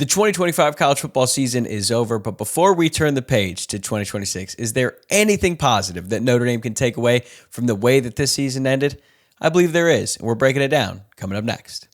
The 2025 college football season is over, but before we turn the page to 2026, is there anything positive that Notre Dame can take away from the way that this season ended? I believe there is, and we're breaking it down coming up next.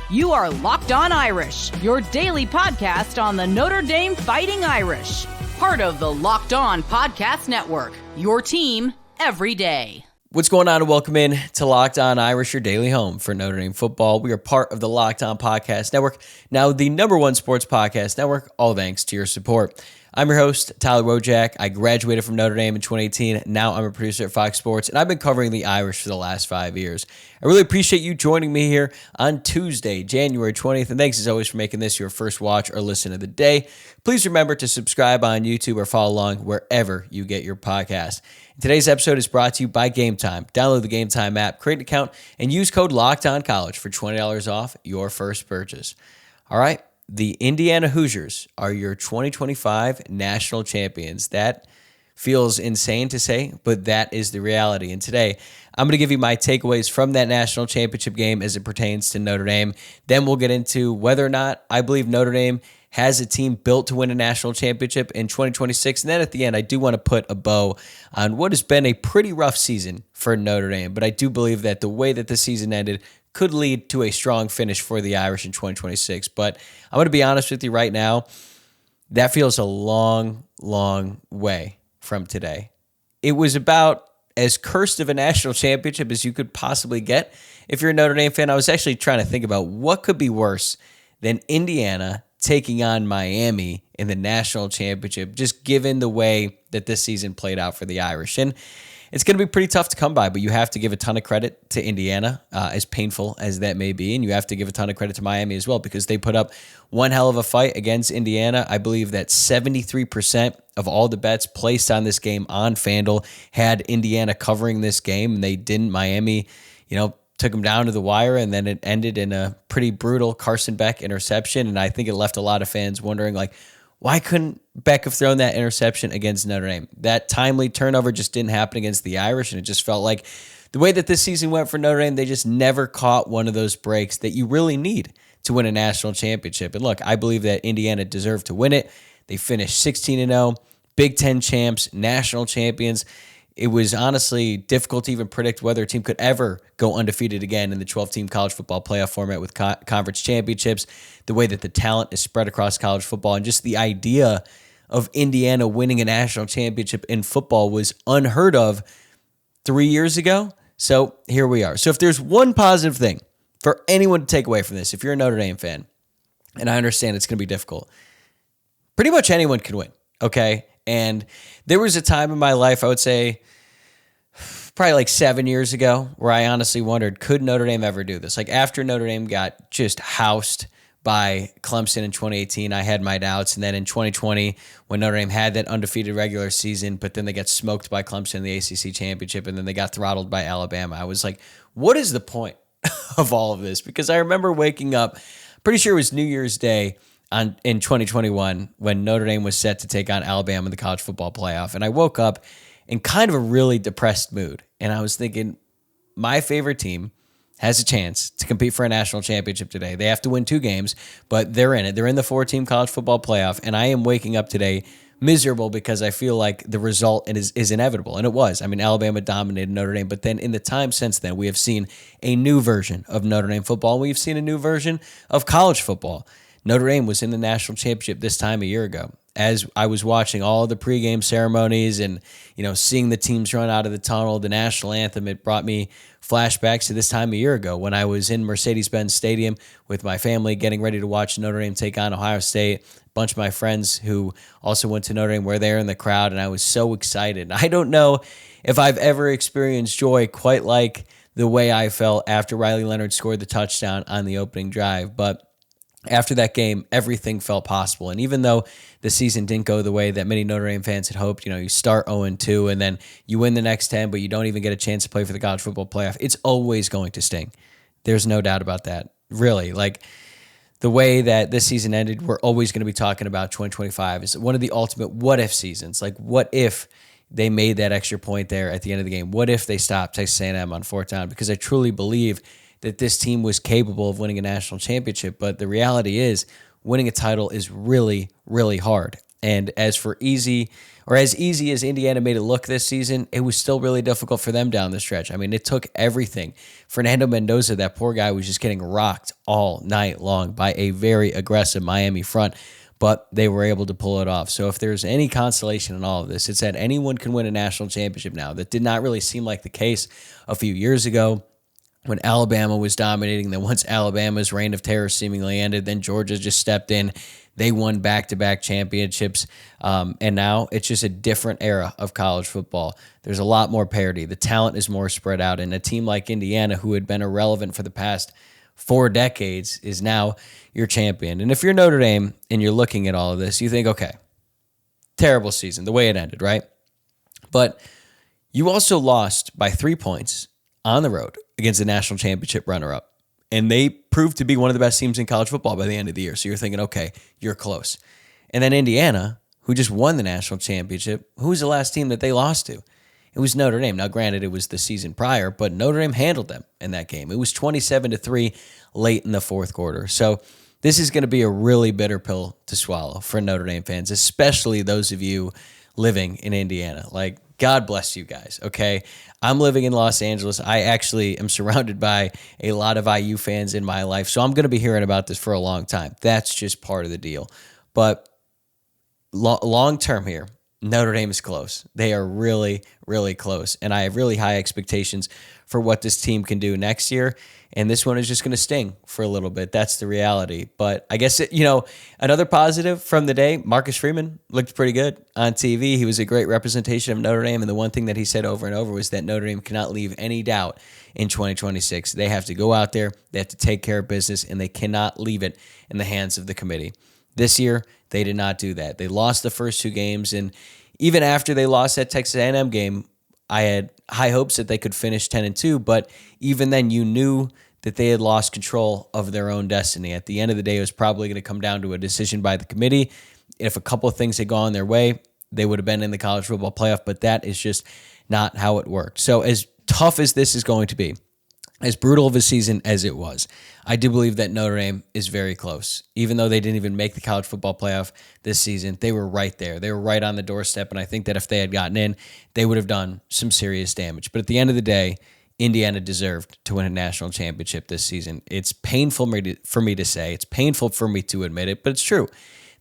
You are Locked On Irish, your daily podcast on the Notre Dame Fighting Irish. Part of the Locked On Podcast Network, your team every day. What's going on, and welcome in to Locked On Irish, your daily home for Notre Dame football. We are part of the Locked On Podcast Network, now the #1 sports podcast network, all thanks to your support. I'm your host, Tyler Wojciak. I graduated from Notre Dame in 2018. Now I'm a producer at Fox Sports, and I've been covering the Irish for the last 5 years. I really appreciate you joining me here on Tuesday, January 20th, and thanks as always for making this your first watch or listen of the day. Please remember to subscribe on YouTube or follow along wherever you get your podcast. Today's episode is brought to you by Game Time. Download the Game Time app, create an account, and use code LOCKEDONCollege for $20 off your first purchase. All right. The Indiana Hoosiers are your 2025 national champions. That feels insane to say, but that is the reality. And today, I'm going to give you my takeaways from that national championship game as it pertains to Notre Dame. Then we'll get into whether or not I believe Notre Dame has a team built to win a national championship in 2026. And then at the end, I do want to put a bow on what has been a pretty rough season for Notre Dame. But I do believe that the way that the season ended could lead to a strong finish for the Irish in 2026. But I'm going to be honest with you right now, that feels a long, long way from today. It was about as cursed of a national championship as you could possibly get. If you're a Notre Dame fan, I was actually trying to think about what could be worse than Indiana taking on Miami in the national championship, just given the way that this season played out for the Irish. And it's going to be pretty tough to come by, but you have to give a ton of credit to Indiana, as painful as that may be, and you have to give a ton of credit to Miami as well, because they put up one hell of a fight against Indiana. I believe that 73% of all the bets placed on this game on FanDuel had Indiana covering this game, and they didn't. Miami, took them down to the wire, and then it ended in a pretty brutal Carson Beck interception, and I think it left a lot of fans wondering, why couldn't Beck have thrown that interception against Notre Dame? That timely turnover just didn't happen against the Irish, and it just felt like the way that this season went for Notre Dame, they just never caught one of those breaks that you really need to win a national championship. And look, I believe that Indiana deserved to win it. They finished 16-0, Big Ten champs, national champions. It was honestly difficult to even predict whether a team could ever go undefeated again in the 12-team college football playoff format with conference championships, the way that the talent is spread across college football, and just the idea of Indiana winning a national championship in football was unheard of 3 years ago. So here we are. So if there's one positive thing for anyone to take away from this, if you're a Notre Dame fan, and I understand it's going to be difficult, pretty much anyone can win, okay? And there was a time in my life, I would say probably 7 years ago, where I honestly wondered, could Notre Dame ever do this? After Notre Dame got just housed by Clemson in 2018, I had my doubts. And then in 2020, when Notre Dame had that undefeated regular season, but then they got smoked by Clemson in the ACC championship, and then they got throttled by Alabama, I was like, what is the point of all of this? Because I remember waking up, pretty sure it was New Year's Day, in 2021 when Notre Dame was set to take on Alabama in the college football playoff. And I woke up in kind of a really depressed mood. And I was thinking, my favorite team has a chance to compete for a national championship today. They have to win 2 games, but they're in it. They're in the 4-team college football playoff. And I am waking up today miserable because I feel like the result is inevitable. And it was. I mean, Alabama dominated Notre Dame. But then in the time since then, we have seen a new version of Notre Dame football. We've seen a new version of college football. Notre Dame was in the national championship this time a year ago. As I was watching all the pregame ceremonies and, seeing the teams run out of the tunnel, the national anthem, it brought me flashbacks to this time a year ago when I was in Mercedes-Benz Stadium with my family getting ready to watch Notre Dame take on Ohio State. A bunch of my friends who also went to Notre Dame were there in the crowd, and I was so excited. I don't know if I've ever experienced joy quite like the way I felt after Riley Leonard scored the touchdown on the opening drive, but after that game, everything felt possible. And even though the season didn't go the way that many Notre Dame fans had hoped, you start 0-2 and then you win the next 10, but you don't even get a chance to play for the college football playoff, it's always going to sting. There's no doubt about that. Really, the way that this season ended, we're always going to be talking about 2025 is one of the ultimate what-if seasons. What if they made that extra point there at the end of the game? What if they stopped Texas A&M on fourth down? Because I truly believe that this team was capable of winning a national championship. But the reality is winning a title is really, really hard. And as easy as Indiana made it look this season, it was still really difficult for them down the stretch. I mean, it took everything. Fernando Mendoza, that poor guy, was just getting rocked all night long by a very aggressive Miami front, but they were able to pull it off. So if there's any consolation in all of this, it's that anyone can win a national championship now. That did not really seem like the case a few years ago when Alabama was dominating. Then once Alabama's reign of terror seemingly ended, then Georgia just stepped in. They won back-to-back championships, and now it's just a different era of college football. There's a lot more parity. The talent is more spread out, and a team like Indiana, who had been irrelevant for the past 4 decades, is now your champion. And if you're Notre Dame and you're looking at all of this, you think, okay, terrible season, the way it ended, right? But you also lost by 3 points on the road against the national championship runner-up. And they proved to be one of the best teams in college football by the end of the year. So you're thinking, okay, you're close. And then Indiana, who just won the national championship, who was the last team that they lost to? It was Notre Dame. Now, granted, it was the season prior, but Notre Dame handled them in that game. It was 27-3 late in the fourth quarter. So this is going to be a really bitter pill to swallow for Notre Dame fans, especially those of you living in Indiana. Like, God bless you guys, okay? I'm living in Los Angeles. I actually am surrounded by a lot of IU fans in my life, so I'm going to be hearing about this for a long time. That's just part of the deal. But long term here, Notre Dame is close. They are really, really close, and I have really high expectations for what this team can do next year, and this one is just going to sting for a little bit. That's the reality. But I guess, another positive from the day, Marcus Freeman looked pretty good on TV. He was a great representation of Notre Dame, and the one thing that he said over and over was that Notre Dame cannot leave any doubt in 2026. They have to go out there, they have to take care of business, and they cannot leave it in the hands of the committee. This year, they did not do that. They lost the first 2 games, and even after they lost that Texas A&M game, I had high hopes that they could finish 10-2, but even then you knew that they had lost control of their own destiny. At the end of the day, it was probably going to come down to a decision by the committee. If a couple of things had gone their way, they would have been in the college football playoff, but that is just not how it worked. So as tough as this is going to be, as brutal of a season as it was, I do believe that Notre Dame is very close. Even though they didn't even make the college football playoff this season, they were right there. They were right on the doorstep, and I think that if they had gotten in, they would have done some serious damage. But at the end of the day, Indiana deserved to win a national championship this season. It's painful for me to say. It's painful for me to admit it, but it's true.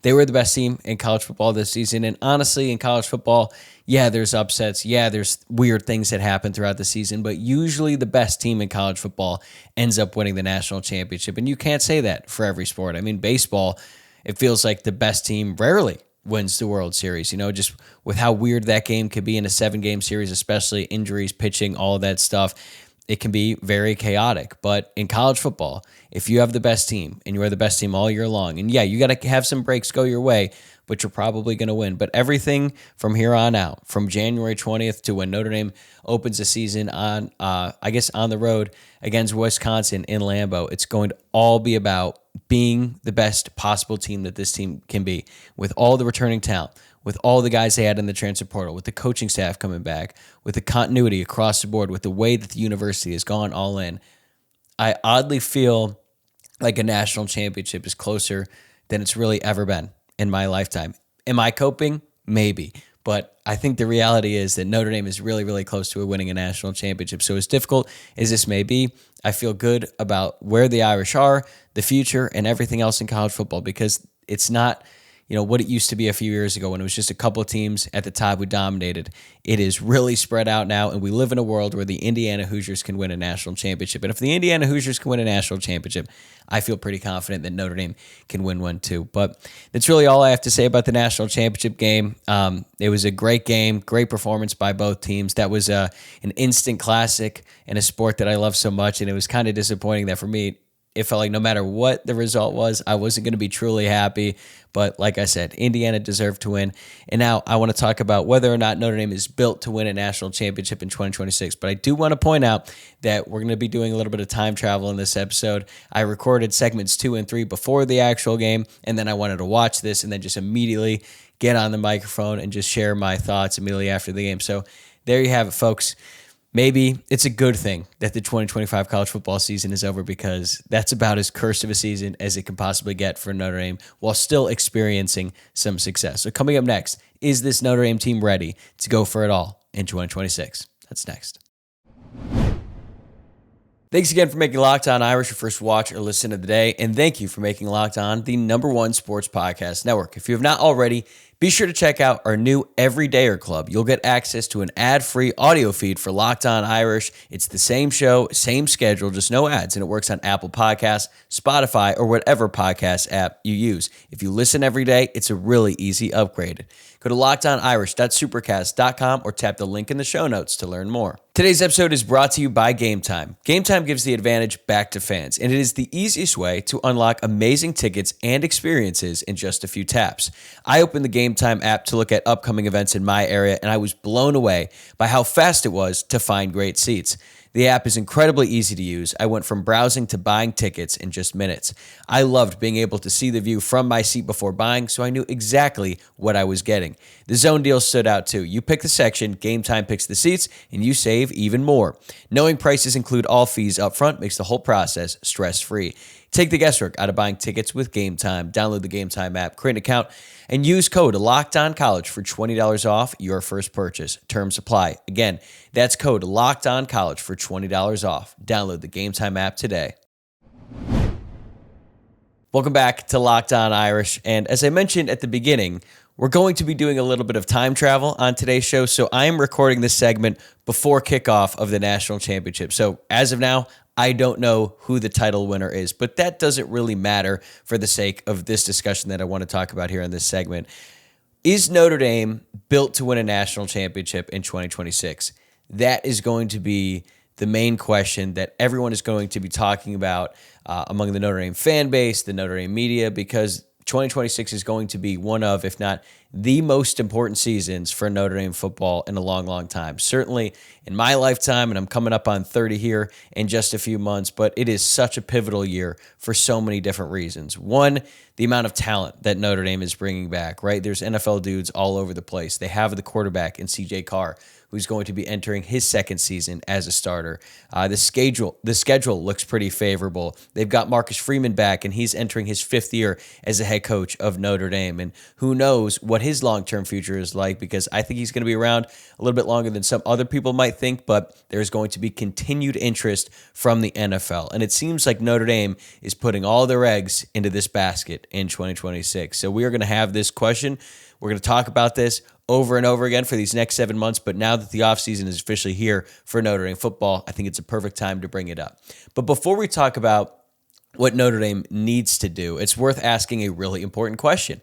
They were the best team in college football this season. And honestly, in college football, yeah, there's upsets. Yeah, there's weird things that happen throughout the season. But usually the best team in college football ends up winning the national championship. And you can't say that for every sport. I mean, baseball, it feels like the best team rarely wins the World Series. Just with how weird that game could be in a 7-game series, especially injuries, pitching, all of that stuff. It can be very chaotic. But in college football, if you have the best team and you are the best team all year long, and yeah, you got to have some breaks go your way, but you're probably going to win. But everything from here on out, from January 20th to when Notre Dame opens the season on the road against Wisconsin in Lambeau, it's going to all be about being the best possible team that this team can be, with all the returning talent, with all the guys they had in the transfer portal, with the coaching staff coming back, with the continuity across the board, with the way that the university has gone all in. I oddly feel like a national championship is closer than it's really ever been in my lifetime. Am I coping? Maybe. But I think the reality is that Notre Dame is really, really close to winning a national championship. So as difficult as this may be, I feel good about where the Irish are, the future, and everything else in college football, because it's not what it used to be a few years ago when it was just a couple of teams at the top who dominated. It is really spread out now, and we live in a world where the Indiana Hoosiers can win a national championship. And if the Indiana Hoosiers can win a national championship, I feel pretty confident that Notre Dame can win one too. But that's really all I have to say about the national championship game. It was a great game, great performance by both teams. That was an instant classic in a sport that I love so much, and it was kind of disappointing that for me, it felt like no matter what the result was, I wasn't going to be truly happy. But like I said, Indiana deserved to win. And now I want to talk about whether or not Notre Dame is built to win a national championship in 2026. But I do want to point out that we're going to be doing a little bit of time travel in this episode. I recorded segments 2 and 3 before the actual game, and then I wanted to watch this and then just immediately get on the microphone and just share my thoughts immediately after the game. So there you have it, folks. Maybe it's a good thing that the 2025 college football season is over, because that's about as cursed of a season as it can possibly get for Notre Dame while still experiencing some success. So coming up next, is this Notre Dame team ready to go for it all in 2026? That's next. Thanks again for making Locked On Irish your first watch or listen of the day, and thank you for making Locked On the #1 sports podcast network. If you have not already, be sure to check out our new Everydayer Club. You'll get access to an ad-free audio feed for Locked On Irish. It's the same show, same schedule, just no ads, and it works on Apple Podcasts, Spotify, or whatever podcast app you use. If you listen every day, it's a really easy upgrade. Go to lockedonirish.supercast.com or tap the link in the show notes to learn more. Today's episode is brought to you by GameTime. GameTime gives the advantage back to fans, and it is the easiest way to unlock amazing tickets and experiences in just a few taps. I opened the GameTime app to look at upcoming events in my area, and I was blown away by how fast it was to find great seats. The app is incredibly easy to use. I went from browsing to buying tickets in just minutes. I loved being able to see the view from my seat before buying, so I knew exactly what I was getting. The zone deal stood out too. You pick the section, GameTime picks the seats, and you save even more. Knowing prices include all fees up front makes the whole process stress-free. Take the guesswork out of buying tickets with GameTime. Download the GameTime app, create an account, and use code LOCKEDONCollege for $20 off your first purchase. Terms apply. Again, that's code LOCKEDONCollege for $20 off. Download the GameTime app today. Welcome back to Locked On Irish. And as I mentioned at the beginning, we're going to be doing a little bit of time travel on today's show. So I am recording this segment before kickoff of the national championship. So as of now, I don't know who the title winner is, but that doesn't really matter for the sake of this discussion that I want to talk about here in this segment. Is Notre Dame built to win a national championship in 2026? That is going to be the main question that everyone is going to be talking about among the Notre Dame fan base, the Notre Dame media, because 2026 is going to be one of, if not the most important seasons for Notre Dame football in a long, long time. Certainly in my lifetime, and I'm coming up on 30 here in just a few months, but it is such a pivotal year for so many different reasons. One, the amount of talent that Notre Dame is bringing back, right? There's NFL dudes all over the place. They have the quarterback in C.J. Carr, who's going to be entering his second season as a starter. The schedule looks pretty favorable. They've got Marcus Freeman back, and he's entering his fifth year as a head coach of Notre Dame. And who knows what his long-term future is like, because I think he's going to be around a little bit longer than some other people might think, but there's going to be continued interest from the NFL. And it seems like Notre Dame is putting all their eggs into this basket in 2026. So we are going to have this question. We're going to talk about this over and over again for these next 7 months, but now that the offseason is officially here for Notre Dame football, I think it's a perfect time to bring it up. But before we talk about what Notre Dame needs to do, it's worth asking a really important question.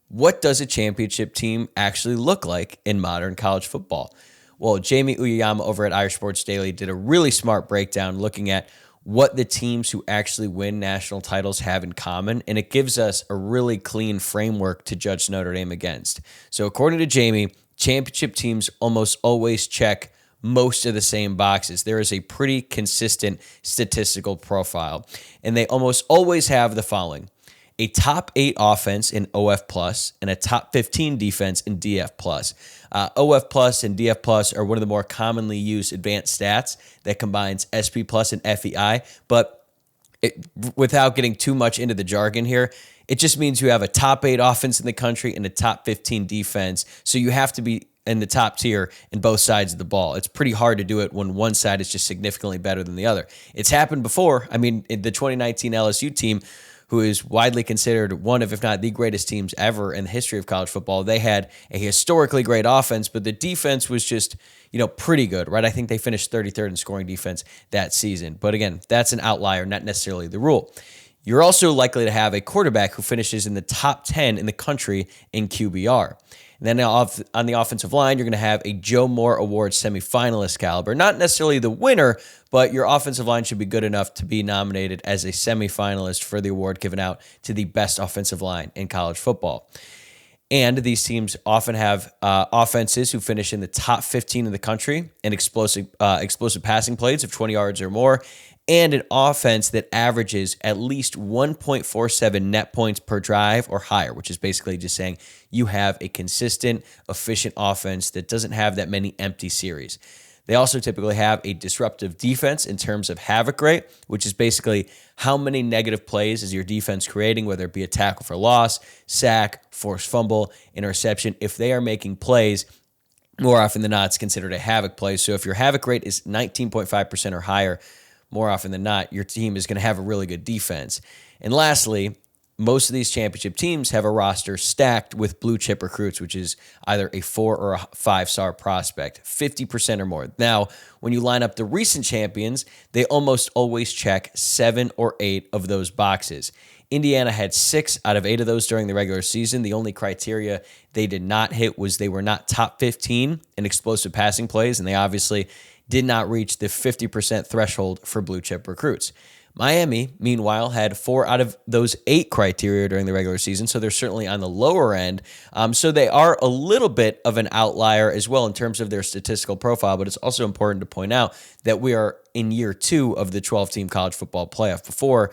What does a championship team actually look like in modern college football? Well, Jamie Uyeyama over at Irish Sports Daily did a really smart breakdown looking at what the teams who actually win national titles have in common, and it gives us a really clean framework to judge Notre Dame against. So according to Jamie, championship teams almost always check most of the same boxes. There is a pretty consistent statistical profile, and they almost always have the following: a top 8 offense in OF plus and a top 15 defense in DF plus. OF plus and DF plus are one of the more commonly used advanced stats that combines SP plus and FEI, but without getting too much into the jargon here, it just means you have a top 8 offense in the country and a top 15 defense, so you have to be in the top tier in both sides of the ball. It's pretty hard to do it when one side is just significantly better than the other. It's happened before. I mean, the 2019 LSU team, who is widely considered one of, if not the greatest teams ever in the history of college football. They had a historically great offense, but the defense was just, pretty good, right? I think they finished 33rd in scoring defense that season. But again, that's an outlier, not necessarily the rule. You're also likely to have a quarterback who finishes in the top 10 in the country in QBR. And then on the offensive line, you're going to have a Joe Moore Award semifinalist caliber. Not necessarily the winner, but your offensive line should be good enough to be nominated as a semifinalist for the award given out to the best offensive line in college football. And these teams often have offenses who finish in the top 15 in the country in explosive passing plays of 20 yards or more, and an offense that averages at least 1.47 net points per drive or higher, which is basically just saying you have a consistent, efficient offense that doesn't have that many empty series. They also typically have a disruptive defense in terms of havoc rate, which is basically how many negative plays is your defense creating, whether it be a tackle for loss, sack, forced fumble, interception. If they are making plays, more often than not, it's considered a havoc play. So if your havoc rate is 19.5% or higher, more often than not, your team is going to have a really good defense. And lastly, most of these championship teams have a roster stacked with blue chip recruits, which is either a 4 or a 5-star prospect, 50% or more. Now, when you line up the recent champions, they almost always check 7 or 8 of those boxes. Indiana had 6 out of 8 of those during the regular season. The only criteria they did not hit was they were not top 15 in explosive passing plays, and they obviously did not reach the 50% threshold for blue chip recruits. Miami, meanwhile, had 4 out of those 8 criteria during the regular season, so they're certainly on the lower end. So they are a little bit of an outlier as well in terms of their statistical profile, but it's also important to point out that we are in year 2 of the 12-team college football playoff. Before,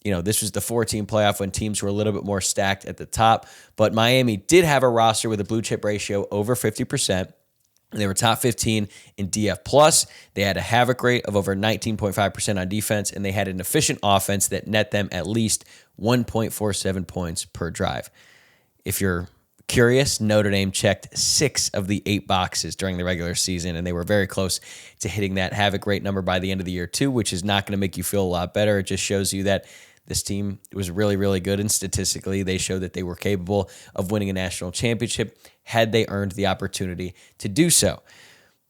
this was the 4-team playoff when teams were a little bit more stacked at the top, but Miami did have a roster with a blue chip ratio over 50%. They were top 15 in DF+. They had a havoc rate of over 19.5% on defense, and they had an efficient offense that net them at least 1.47 points per drive. If you're curious, Notre Dame checked 6 of the 8 boxes during the regular season, and they were very close to hitting that havoc rate number by the end of the year, too, which is not going to make you feel a lot better. It just shows you that this team was really, really good, and statistically, they showed that they were capable of winning a national championship had they earned the opportunity to do so.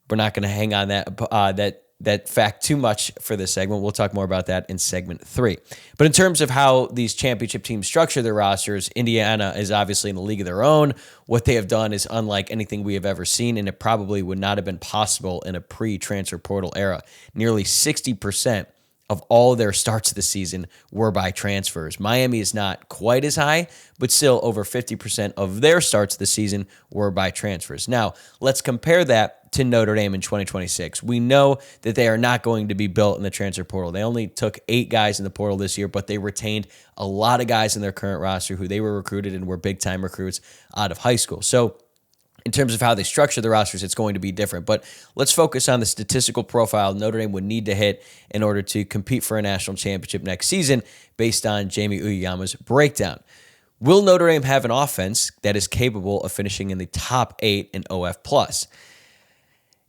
We're not going to hang on that fact too much for this segment. We'll talk more about that in segment 3. But in terms of how these championship teams structure their rosters, Indiana is obviously in a league of their own. What they have done is unlike anything we have ever seen, and it probably would not have been possible in a pre-transfer portal era. Nearly 60% of all their starts of the season were by transfers. Miami is not quite as high, but still over 50% of their starts of the season were by transfers. Now, let's compare that to Notre Dame in 2026. We know that they are not going to be built in the transfer portal. They only took 8 guys in the portal this year, but they retained a lot of guys in their current roster who they were recruited and were big-time recruits out of high school. So in terms of how they structure the rosters, it's going to be different. But let's focus on the statistical profile Notre Dame would need to hit in order to compete for a national championship next season based on Jamie Uyeyama's breakdown. Will Notre Dame have an offense that is capable of finishing in the top 8 in OF+?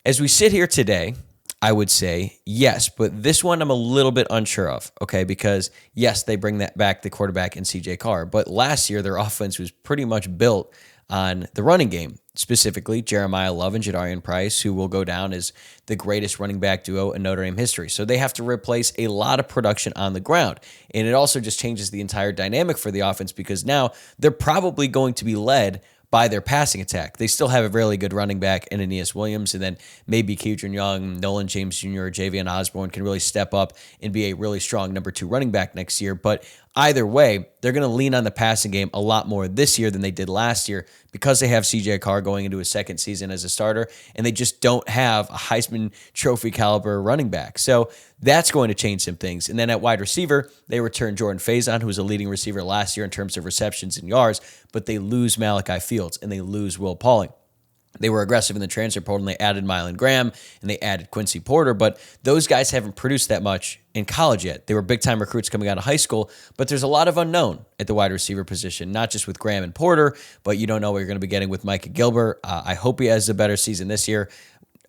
As we sit here today, I would say yes, but this one I'm a little bit unsure of, okay? Because yes, they bring that back, the quarterback in CJ Carr, but last year their offense was pretty much built on the running game, specifically Jeremiah Love and Jadarian Price, who will go down as the greatest running back duo in Notre Dame history. So they have to replace a lot of production on the ground. And it also just changes the entire dynamic for the offense because now they're probably going to be led by their passing attack. They still have a really good running back in Aeneas Williams, and then maybe Keidron Young, Nolan James Jr., Javion Osborne can really step up and be a really strong number 2 running back next year. But either way, they're going to lean on the passing game a lot more this year than they did last year because they have CJ Carr going into his second season as a starter, and they just don't have a Heisman Trophy caliber running back. So that's going to change some things. And then at wide receiver, they return Jordan Faison, who was a leading receiver last year in terms of receptions and yards, but they lose Malachi Fields and they lose Will Pauling. They were aggressive in the transfer portal, and they added Mylan Graham, and they added Quincy Porter, but those guys haven't produced that much in college yet. They were big-time recruits coming out of high school, but there's a lot of unknown at the wide receiver position, not just with Graham and Porter, but you don't know what you're going to be getting with Micah Gilbert. I hope he has a better season this year,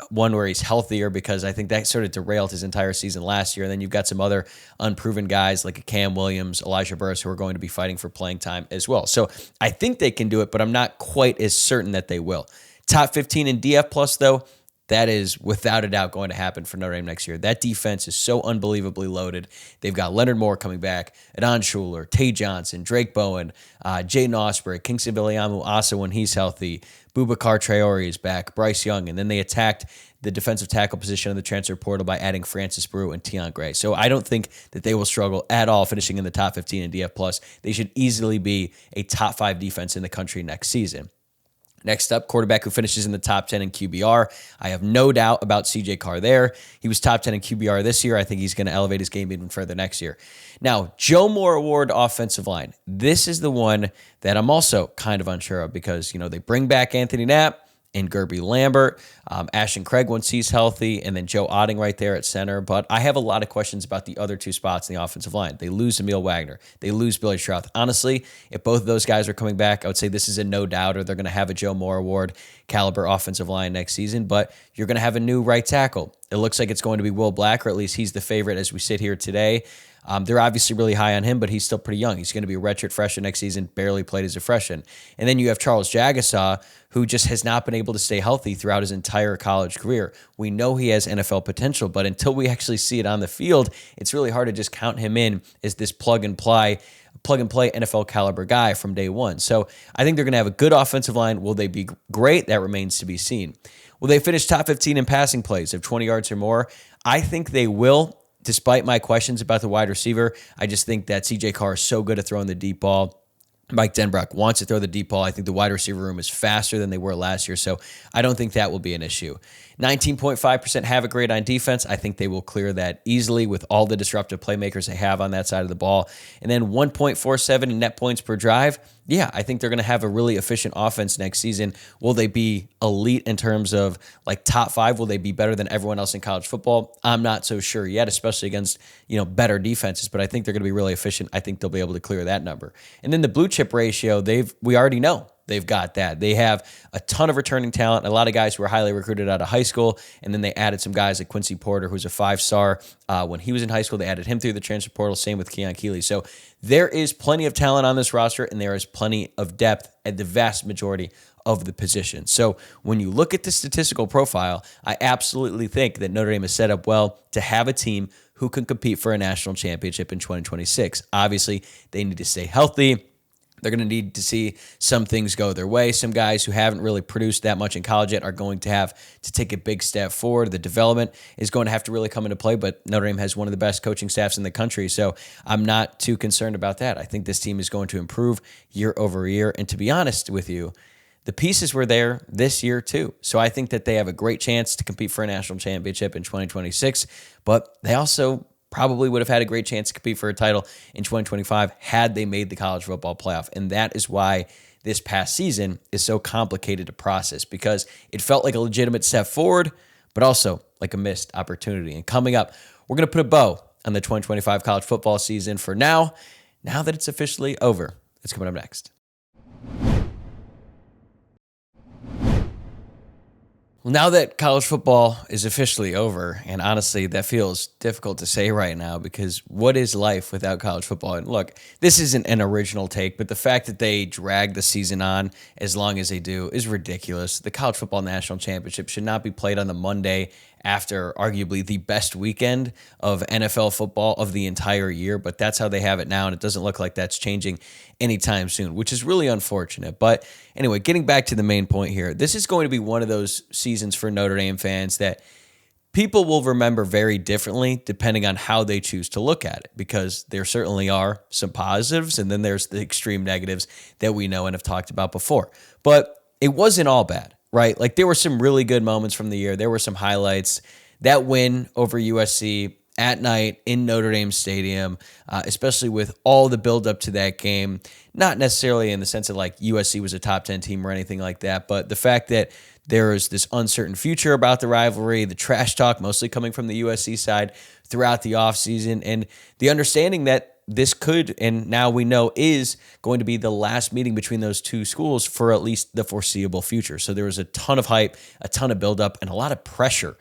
one where he's healthier, because I think that sort of derailed his entire season last year. And then you've got some other unproven guys like a Cam Williams, Elijah Burris, who are going to be fighting for playing time as well. So I think they can do it, but I'm not quite as certain that they will. Top 15 in DF+, though, that is without a doubt going to happen for Notre Dame next year. That defense is so unbelievably loaded. They've got Leonard Moore coming back, Adon Schuler, Tay Johnson, Drake Bowen, Jaden Osprey, Kingston Biliamu Asa when he's healthy, Boubacar Traore is back, Bryce Young, and then they attacked the defensive tackle position of the transfer portal by adding Francis Brew and Tion Gray. So I don't think that they will struggle at all finishing in the top 15 in DF+. They should easily be a top 5 defense in the country next season. Next up, quarterback who finishes in the top 10 in QBR. I have no doubt about CJ Carr there. He was top 10 in QBR this year. I think he's going to elevate his game even further next year. Now, Joe Moore Award offensive line. This is the one that I'm also kind of unsure of because, they bring back Anthony Knapp and Gerby Lambert, Ashton Craig once he's healthy, and then Joe Otting right there at center. But I have a lot of questions about the other two spots in the offensive line. They lose Emil Wagner. They lose Billy Schroth. Honestly, if both of those guys are coming back, I would say this is a no-doubter. They're going to have a Joe Moore Award caliber offensive line next season, but you're going to have a new right tackle. It looks like it's going to be Will Black, or at least he's the favorite as we sit here today. They're obviously really high on him, but he's still pretty young. He's going to be a redshirt freshman next season, barely played as a freshman. And then you have Charles Jagasaw, who just has not been able to stay healthy throughout his entire college career. We know he has NFL potential, but until we actually see it on the field, it's really hard to just count him in as this plug and play NFL caliber guy from day one. So I think they're going to have a good offensive line. Will they be great? That remains to be seen. Will they finish top 15 in passing plays of 20 yards or more? I think they will. Despite my questions about the wide receiver, I just think that CJ Carr is so good at throwing the deep ball. Mike Denbrock wants to throw the deep ball. I think the wide receiver room is faster than they were last year, so I don't think that will be an issue. 19.5% have a grade on defense. I think they will clear that easily with all the disruptive playmakers they have on that side of the ball. And then 1.47 in net points per drive. Yeah, I think they're going to have a really efficient offense next season. Will they be elite in terms of like top 5? Will they be better than everyone else in college football? I'm not so sure yet, especially against, better defenses, but I think they're going to be really efficient. I think they'll be able to clear that number. And then the blue chip ratio, we already know. They've got that. They have a ton of returning talent, a lot of guys who were highly recruited out of high school, and then they added some guys like Quincy Porter, who's a 5-star. When he was in high school, they added him through the transfer portal, same with Keon Keeley. So there is plenty of talent on this roster, and there is plenty of depth at the vast majority of the position. So when you look at the statistical profile, I absolutely think that Notre Dame is set up well to have a team who can compete for a national championship in 2026. Obviously, they need to stay healthy. They're going to need to see some things go their way. Some guys who haven't really produced that much in college yet are going to have to take a big step forward. The development is going to have to really come into play, but Notre Dame has one of the best coaching staffs in the country, so I'm not too concerned about that. I think this team is going to improve year over year, and to be honest with you, the pieces were there this year too. So I think that they have a great chance to compete for a national championship in 2026, but they also probably would have had a great chance to compete for a title in 2025 had they made the college football playoff. And that is why this past season is so complicated to process, because it felt like a legitimate step forward, but also like a missed opportunity. And coming up, we're going to put a bow on the 2025 college football season for now that it's officially over. It's coming up next. Well, now that college football is officially over, and honestly, that feels difficult to say right now because what is life without college football? And look, this isn't an original take, but the fact that they drag the season on as long as they do is ridiculous. The College Football National Championship should not be played on the Monday after arguably the best weekend of NFL football of the entire year, but that's how they have it now, and it doesn't look like that's changing anytime soon, which is really unfortunate. But anyway, getting back to the main point here, this is going to be one of those seasons for Notre Dame fans that people will remember very differently depending on how they choose to look at it, because there certainly are some positives, and then there's the extreme negatives that we know and have talked about before. But it wasn't all bad. Right? Like there were some really good moments from the year. There were some highlights. That win over USC at night in Notre Dame Stadium, especially with all the buildup to that game, not necessarily in the sense that like USC was a top 10 team or anything like that, but the fact that there is this uncertain future about the rivalry, the trash talk mostly coming from the USC side throughout the offseason, and the understanding that this could, and now we know is going to be the last meeting between those two schools for at least the foreseeable future. So there was a ton of hype, a ton of buildup, and a lot of pressure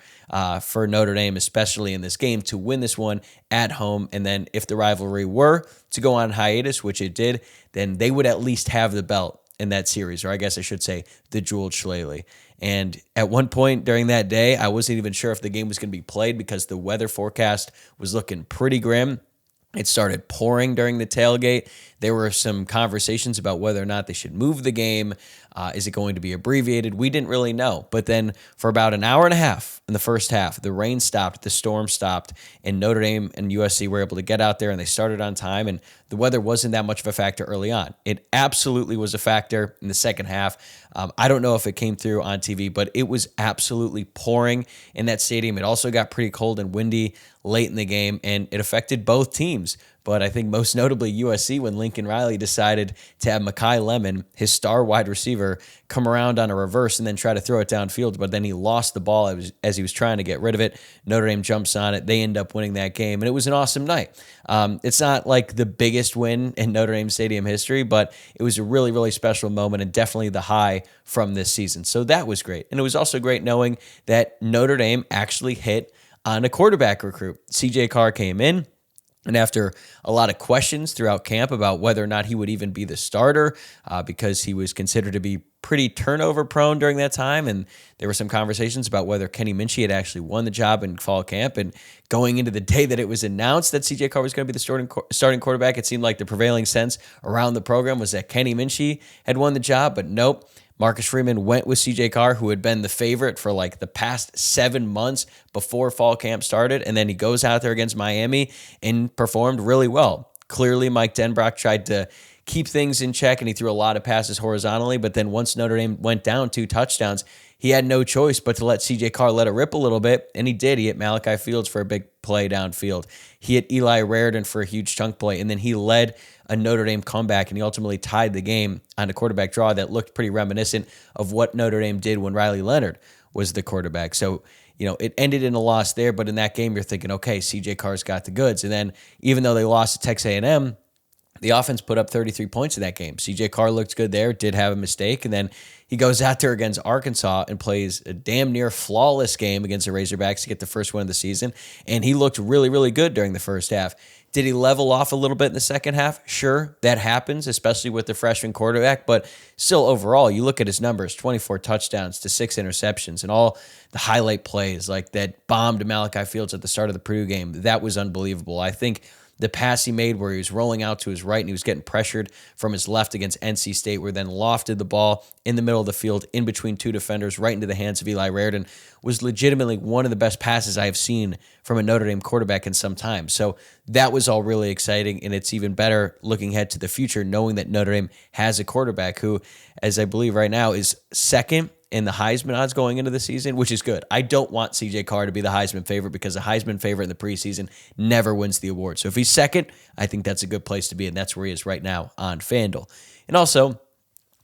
for Notre Dame, especially in this game, to win this one at home. And then if the rivalry were to go on hiatus, which it did, then they would at least have the belt in that series, or I guess I should say the jeweled shillelagh. And at one point during that day, I wasn't even sure if the game was going to be played because the weather forecast was looking pretty grim. It started pouring during the tailgate. There were some conversations about whether or not they should move the game. Is it going to be abbreviated? We didn't really know. But then for about an hour and a half in the first half, the rain stopped, the storm stopped, and Notre Dame and USC were able to get out there, and they started on time, and the weather wasn't that much of a factor early on. It absolutely was a factor in the second half. I don't know if it came through on TV, but it was absolutely pouring in that stadium. It also got pretty cold and windy late in the game, and it affected both teams. But I think most notably USC when Lincoln Riley decided to have Mekhi Lemon, his star wide receiver, come around on a reverse and then try to throw it downfield. But then he lost the ball as he was trying to get rid of it. Notre Dame jumps on it. They end up winning that game, and it was an awesome night. It's not like the biggest win in Notre Dame Stadium history, but it was a really, really special moment and definitely the high from this season. So that was great. And it was also great knowing that Notre Dame actually hit on a quarterback recruit. CJ Carr came in. And after a lot of questions throughout camp about whether or not he would even be the starter, because he was considered to be pretty turnover prone during that time, and there were some conversations about whether Kenny Minchey had actually won the job in fall camp. And going into the day that it was announced that CJ Carr was going to be the starting quarterback, it seemed like the prevailing sense around the program was that Kenny Minchey had won the job, but nope. Marcus Freeman went with CJ Carr, who had been the favorite for like the past 7 months before fall camp started. And then he goes out there against Miami and performed really well. Clearly, Mike Denbrock tried to keep things in check, and he threw a lot of passes horizontally. But then once Notre Dame went down 2 touchdowns, he had no choice but to let CJ Carr let it rip a little bit, and he did. He hit Malachi Fields for a big play downfield. He hit Eli Raridan for a huge chunk play, and then he led a Notre Dame comeback, and he ultimately tied the game on a quarterback draw that looked pretty reminiscent of what Notre Dame did when Riley Leonard was the quarterback. So, it ended in a loss there, but in that game, you're thinking, okay, CJ Carr's got the goods. And then even though they lost to Texas A&M, the offense put up 33 points in that game. CJ Carr looked good there, did have a mistake, and then he goes out there against Arkansas and plays a damn near flawless game against the Razorbacks to get the first win of the season, and he looked really, really good during the first half. Did he level off a little bit in the second half? Sure, that happens, especially with the freshman quarterback, but still overall, you look at his numbers, 24 touchdowns to 6 interceptions, and all the highlight plays like that bomb to Malachi Fields at the start of the Purdue game, that was unbelievable. I think the pass he made where he was rolling out to his right and he was getting pressured from his left against NC State, where then lofted the ball in the middle of the field in between 2 defenders right into the hands of Eli Raridan, was legitimately one of the best passes I have seen from a Notre Dame quarterback in some time. So that was all really exciting, and it's even better looking ahead to the future, knowing that Notre Dame has a quarterback who, as I believe right now, is second in the Heisman odds going into the season, which is good. I don't want CJ Carr to be the Heisman favorite because a Heisman favorite in the preseason never wins the award. So if he's second, I think that's a good place to be, and that's where he is right now on FanDuel. And also,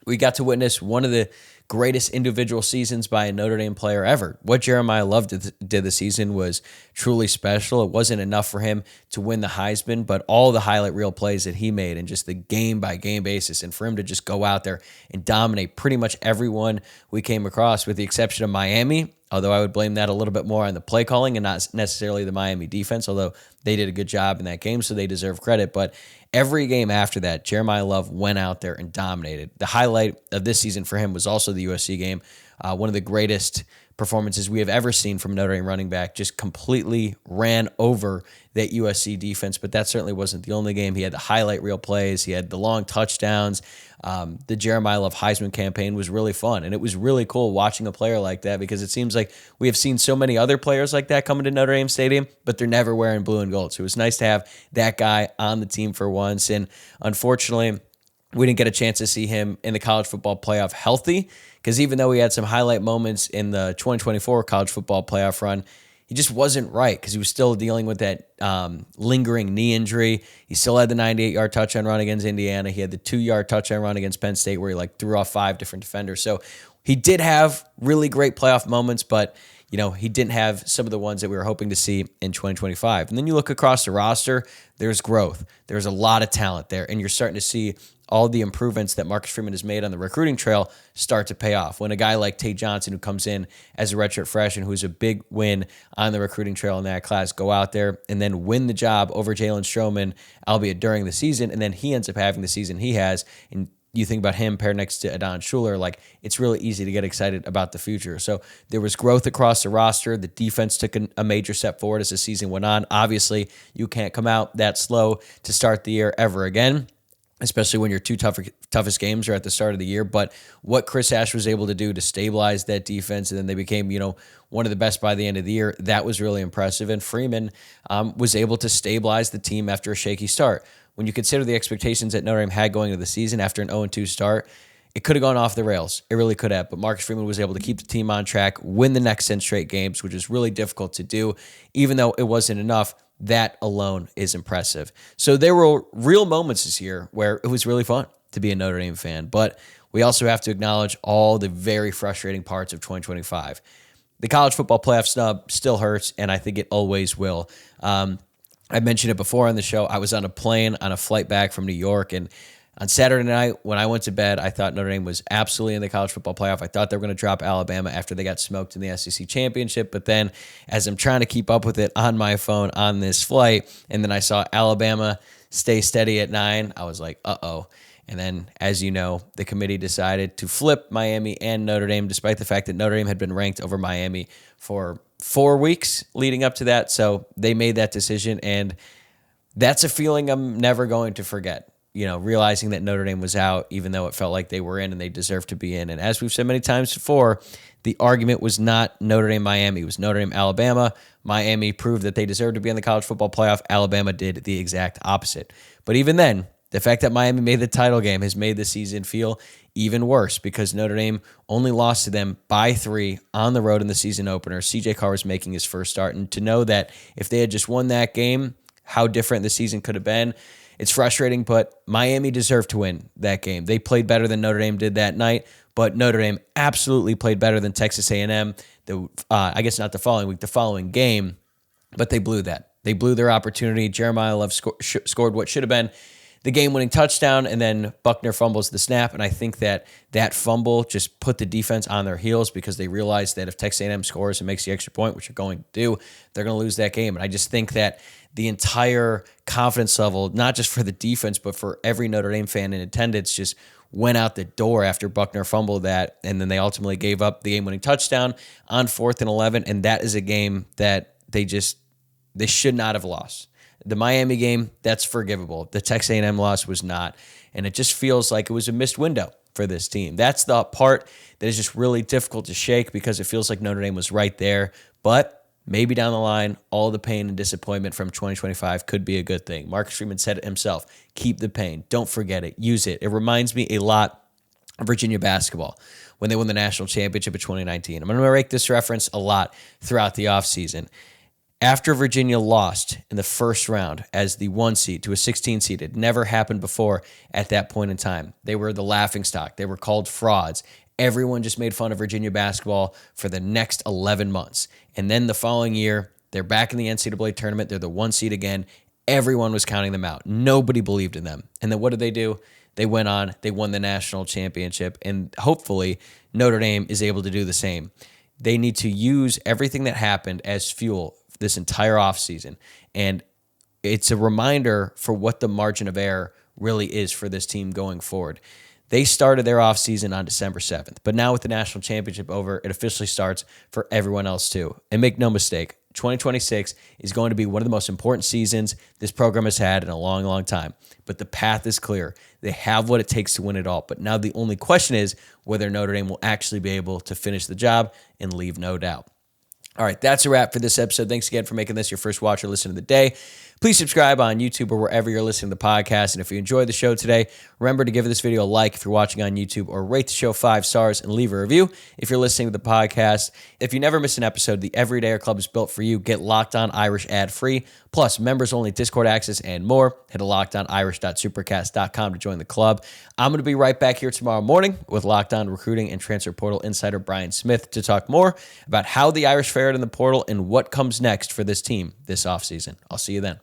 we got to witness one of the greatest individual seasons by a Notre Dame player ever. What Jeremiah Love did this season was truly special. It wasn't enough for him to win the Heisman, but all the highlight reel plays that he made and just the game-by-game basis, and for him to just go out there and dominate pretty much everyone we came across, with the exception of Miami, although I would blame that a little bit more on the play calling and not necessarily the Miami defense, although they did a good job in that game, so they deserve credit. But every game after that, Jeremiah Love went out there and dominated. The highlight of this season for him was also the USC game, one of the greatest performances we have ever seen from Notre Dame running back. Just completely ran over that USC defense, but that certainly wasn't the only game. He had the highlight reel plays. He had the long touchdowns. The Jeremiah Love Heisman campaign was really fun, and it was really cool watching a player like that, because it seems like we have seen so many other players like that coming to Notre Dame Stadium, but they're never wearing blue and gold. So it was nice to have that guy on the team for once, and unfortunately, we didn't get a chance to see him in the college football playoff healthy, because even though he had some highlight moments in the 2024 college football playoff run, he just wasn't right, because he was still dealing with that lingering knee injury. He still had the 98-yard touchdown run against Indiana. He had the 2-yard touchdown run against Penn State where he threw off 5 different defenders. So he did have really great playoff moments, but he didn't have some of the ones that we were hoping to see in 2025. And then you look across the roster, there's growth. There's a lot of talent there, and you're starting to see all the improvements that Marcus Freeman has made on the recruiting trail start to pay off. When a guy like Tate Johnson, who comes in as a redshirt freshman, who's a big win on the recruiting trail in that class, go out there and then win the job over Jalen Stroman, albeit during the season, and then he ends up having the season he has, and you think about him paired next to Adon Schuler, it's really easy to get excited about the future. So there was growth across the roster. The defense took a major step forward as the season went on. Obviously, you can't come out that slow to start the year ever again, especially when your 2 toughest games are at the start of the year. But what Chris Ash was able to do to stabilize that defense, and then they became, one of the best by the end of the year, that was really impressive. And Freeman was able to stabilize the team after a shaky start. When you consider the expectations that Notre Dame had going into the season after an 0-2 start, it could have gone off the rails. It really could have. But Marcus Freeman was able to keep the team on track, win the next 10 straight games, which is really difficult to do. Even though it wasn't enough, that alone is impressive. So there were real moments this year where it was really fun to be a Notre Dame fan. But we also have to acknowledge all the very frustrating parts of 2025. The college football playoff snub still hurts, and I think it always will. I mentioned it before on the show. I was on a plane on a flight back from New York, and on Saturday night, when I went to bed, I thought Notre Dame was absolutely in the college football playoff. I thought they were going to drop Alabama after they got smoked in the SEC championship. But then as I'm trying to keep up with it on my phone on this flight, and then I saw Alabama stay steady at 9, I was like, uh-oh. And then, as you know, the committee decided to flip Miami and Notre Dame, despite the fact that Notre Dame had been ranked over Miami for 4 weeks leading up to that. So they made that decision, and that's a feeling I'm never going to forget. You know, realizing that Notre Dame was out, even though it felt like they were in and they deserved to be in. And as we've said many times before, the argument was not Notre Dame, Miami. It was Notre Dame, Alabama. Miami proved that they deserved to be in the college football playoff. Alabama did the exact opposite. But even then, the fact that Miami made the title game has made the season feel even worse because Notre Dame only lost to them by 3 on the road in the season opener. CJ Carr was making his first start. And to know that if they had just won that game, how different the season could have been. It's frustrating, but Miami deserved to win that game. They played better than Notre Dame did that night, but Notre Dame absolutely played better than Texas A&M. I guess not the following week, the following game, but they blew that. They blew their opportunity. Jeremiah Love scored what should have been the game-winning touchdown, and then Buckner fumbles the snap, and I think that fumble just put the defense on their heels because they realized that if Texas A&M scores and makes the extra point, which they're going to do, they're going to lose that game. And I just think that the entire confidence level, not just for the defense, but for every Notre Dame fan in attendance, just went out the door after Buckner fumbled that, and then they ultimately gave up the game-winning touchdown on 4th and 11, and that is a game that they should not have lost. The Miami game, that's forgivable. The Texas A&M loss was not. And it just feels like it was a missed window for this team. That's the part that is just really difficult to shake because it feels like Notre Dame was right there. But maybe down the line, all the pain and disappointment from 2025 could be a good thing. Marcus Freeman said it himself. Keep the pain. Don't forget it. Use it. It reminds me a lot of Virginia basketball when they won the national championship in 2019. I'm going to make this reference a lot throughout the offseason. After Virginia lost in the first round as the 1 seed to a 16 seed, it never happened before at that point in time. They were the laughingstock. They were called frauds. Everyone just made fun of Virginia basketball for the next 11 months. And then the following year, they're back in the NCAA tournament. They're the 1 seed again. Everyone was counting them out. Nobody believed in them. And then what did they do? They went on. They won the national championship. And hopefully Notre Dame is able to do the same. They need to use everything that happened as fuel this entire offseason. And it's a reminder for what the margin of error really is for this team going forward. They started their offseason on December 7th, but now with the national championship over, it officially starts for everyone else too. And make no mistake, 2026 is going to be one of the most important seasons this program has had in a long, long time. But the path is clear. They have what it takes to win it all. But now the only question is whether Notre Dame will actually be able to finish the job and leave no doubt. All right, that's a wrap for this episode. Thanks again for making this your first watch or listen of the day. Please subscribe on YouTube or wherever you're listening to the podcast. And if you enjoyed the show today, remember to give this video a like if you're watching on YouTube, or rate the show 5 stars and leave a review if you're listening to the podcast. If you never miss an episode, the Everydayer Club is built for you. Get Locked On Irish ad-free, plus members-only Discord access and more. Head to lockedonirish.supercast.com to join the club. I'm going to be right back here tomorrow morning with Locked On Recruiting and Transfer Portal insider Brian Smith to talk more about how the Irish fared in the portal and what comes next for this team this offseason. I'll see you then.